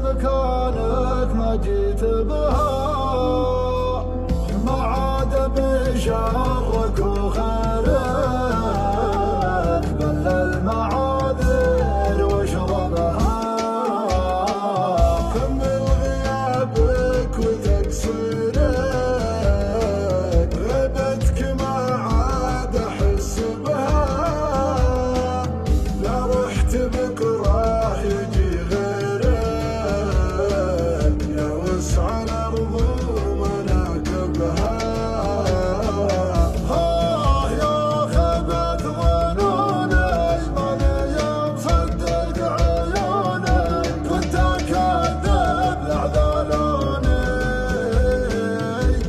مكانك ما جيت بها، ما عاد بشرك وخيرك بل المعاذير واشربها. كمل غيابك وتقصيرك، غيبتك ما عاد احس بها، لا رحت بكره يجي غيرك، يا وسع الارض ومناكبها. يا خيبة ظنوني من يصدق عيوني، كنت اكذب اعذلوني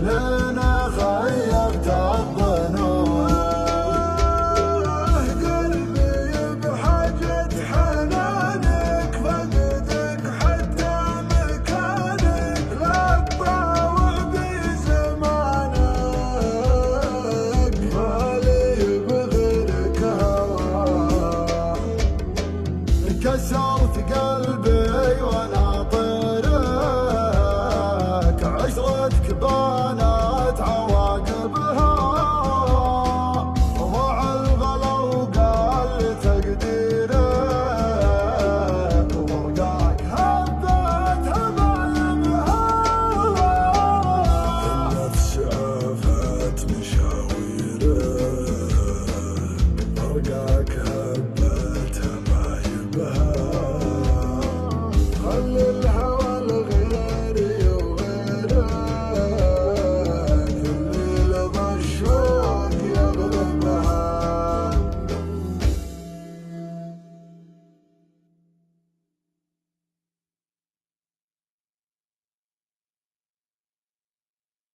لين خيبت الظنون. قلبي بحاجة حنانك، فقدك حتى مكانك، لا تطاوع بزمانك، مالي بغيرك هوى. كسرت قلبي وانا طيرك، عشرتك بانت عواقبها، ضاع الغلا وقال تقديرك، ورقاك هبت هبالبها. النفس عافت مشاويرك، ورقاك